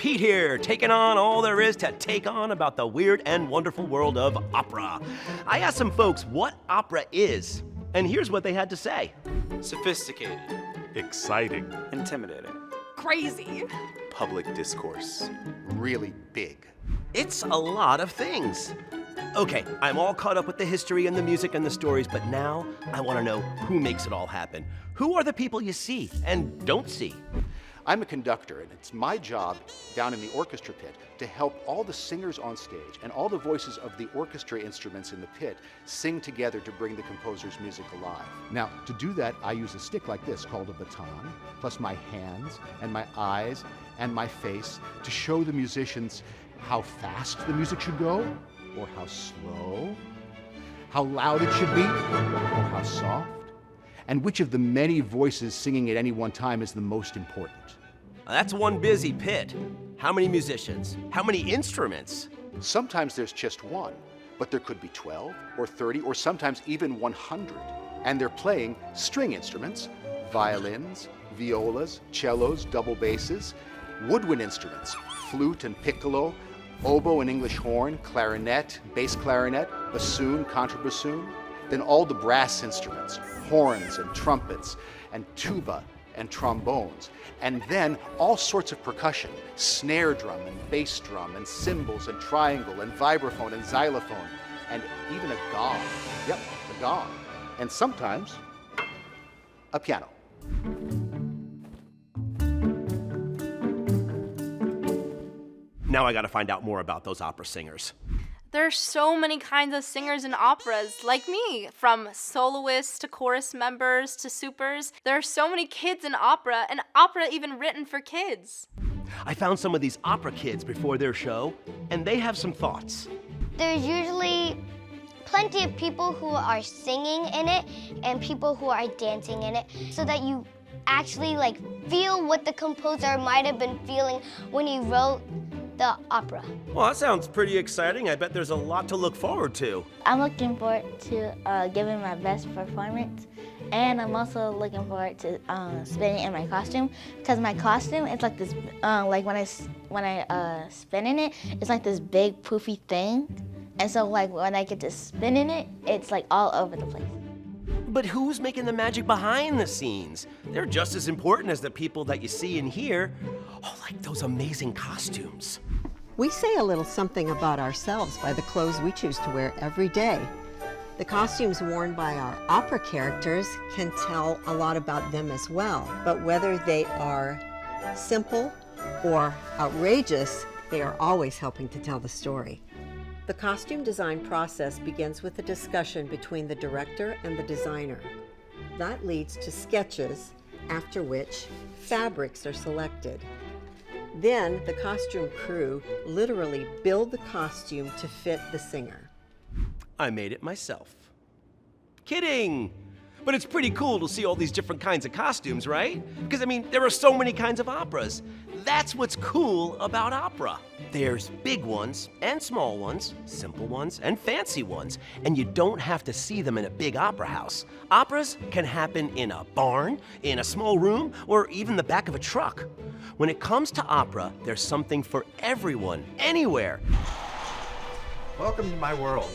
Pete here, taking on all there is to take on about the weird and wonderful world of opera. I asked some folks what opera is, and here's what they had to say. Sophisticated. Exciting. Intimidating. Crazy. Public discourse. Really big. It's a lot of things. Okay, I'm all caught up with the history and the music and the stories, but now I want to know who makes it all happen. Who are the people you see and don't see? I'm a conductor, and it's my job down in the orchestra pit to help all the singers on stage and all the voices of the orchestra instruments in the pit sing together to bring the composer's music alive. Now, to do that, I use a stick like this called a baton, plus my hands and my eyes and my face to show the musicians how fast the music should go, or how slow, how loud it should be, or how soft, and which of the many voices singing at any one time is the most important. That's one busy pit. How many musicians? How many instruments? Sometimes there's just one, but there could be 12 or 30 or sometimes even 100. And they're playing string instruments, violins, violas, cellos, double basses, woodwind instruments, flute and piccolo, oboe and English horn, clarinet, bass clarinet, bassoon, contrabassoon, then all the brass instruments, horns and trumpets and tuba and trombones, and then all sorts of percussion, snare drum and bass drum and cymbals and triangle and vibraphone and xylophone, and even a gong. Yep, a gong. And sometimes a piano. Now I gotta find out more about those opera singers. There's so many kinds of singers in operas, like me, from soloists to chorus members to supers. There are so many kids in opera, and opera even written for kids. I found some of these opera kids before their show, and they have some thoughts. There's usually plenty of people who are singing in it and people who are dancing in it, so that you actually feel what the composer might have been feeling when he wrote the opera. Well, that sounds pretty exciting. I bet there's a lot to look forward to. I'm looking forward to giving my best performance, and I'm also looking forward to spinning in my costume, because my costume is like this, when I spin in it, it's like this big poofy thing, and so when I get to spin in it, it's all over the place. But who's making the magic behind the scenes? They're just as important as the people that you see and hear. Oh, like those amazing costumes. We say a little something about ourselves by the clothes we choose to wear every day. The costumes worn by our opera characters can tell a lot about them as well. But whether they are simple or outrageous, they are always helping to tell the story. The costume design process begins with a discussion between the director and the designer. That leads to sketches, after which fabrics are selected. Then the costume crew literally build the costume to fit the singer. I made it myself. Kidding! But it's pretty cool to see all these different kinds of costumes, right? Because, there are so many kinds of operas. That's what's cool about opera. There's big ones and small ones, simple ones and fancy ones, and you don't have to see them in a big opera house. Operas can happen in a barn, in a small room, or even the back of a truck. When it comes to opera, there's something for everyone, anywhere. Welcome to my world.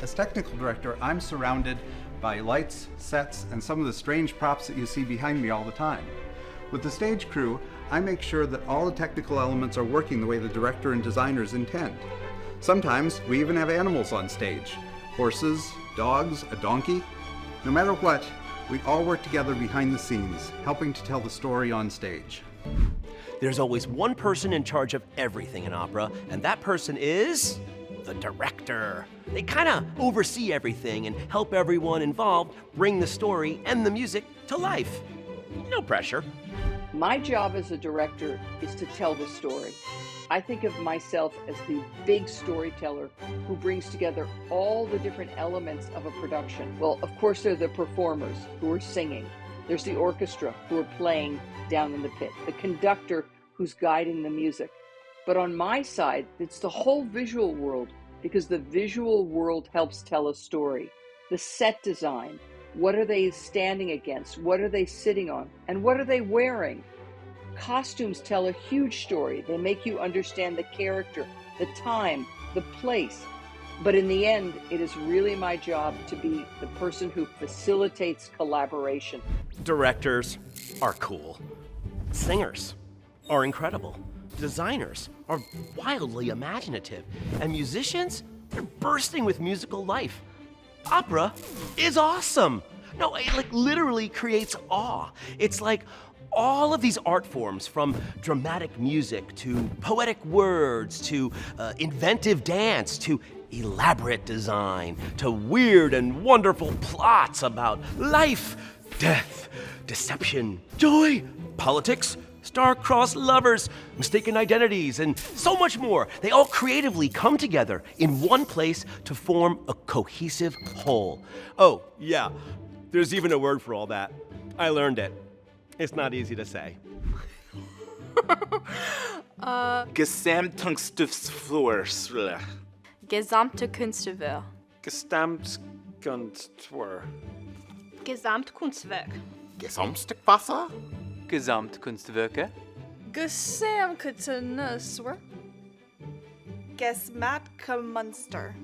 As technical director, I'm surrounded by lights, sets, and some of the strange props that you see behind me all the time. With the stage crew, I make sure that all the technical elements are working the way the director and designers intend. Sometimes we even have animals on stage. Horses, dogs, a donkey. No matter what, we all work together behind the scenes, helping to tell the story on stage. There's always one person in charge of everything in opera, and that person is the director. They kind of oversee everything and help everyone involved bring the story and the music to life. No pressure. My job as a director is to tell the story. I think of myself as the big storyteller who brings together all the different elements of a production. Well, of course, there are the performers who are singing. There's the orchestra who are playing down in the pit. The conductor who's guiding the music. But on my side, it's the whole visual world, because the visual world helps tell a story. The set design, what are they standing against? What are they sitting on? And what are they wearing? costumes tell a huge story. They make you understand the character, the time, the place. But in the end, it is really my job to be the person who facilitates collaboration. Directors are cool. Singers are incredible. Designers are wildly imaginative. And musicians, they're bursting with musical life. Opera is awesome. No, it like literally creates awe. It's like all of these art forms, from dramatic music to poetic words to inventive dance to elaborate design to weird and wonderful plots about life, death, deception, joy, politics, star-crossed lovers, mistaken identities, and so much more. They all creatively come together in one place to form a cohesive whole. Oh, yeah, there's even a word for all that. I learned it. It's not easy to say. Gesamtkunstwerk. Gesamte Kunstwerk. Gesamtkunstwerk. Gesamtkunstwerk. Gesamtkunstwerk? Gesamtkunstwerke. Gesamtkunstwerk. Gesamtkunstwerk.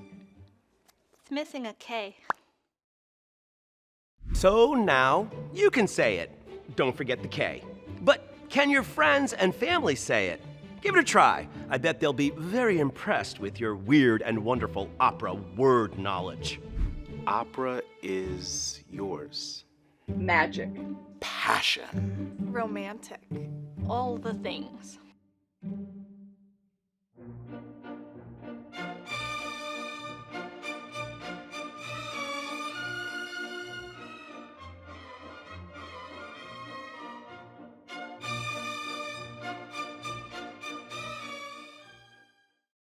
It's missing a K. So now you can say it. Don't forget the K. But can your friends and family say it? Give it a try. I bet they'll be very impressed with your weird and wonderful opera word knowledge. Opera is yours. Magic. Passion. Romantic. All the things.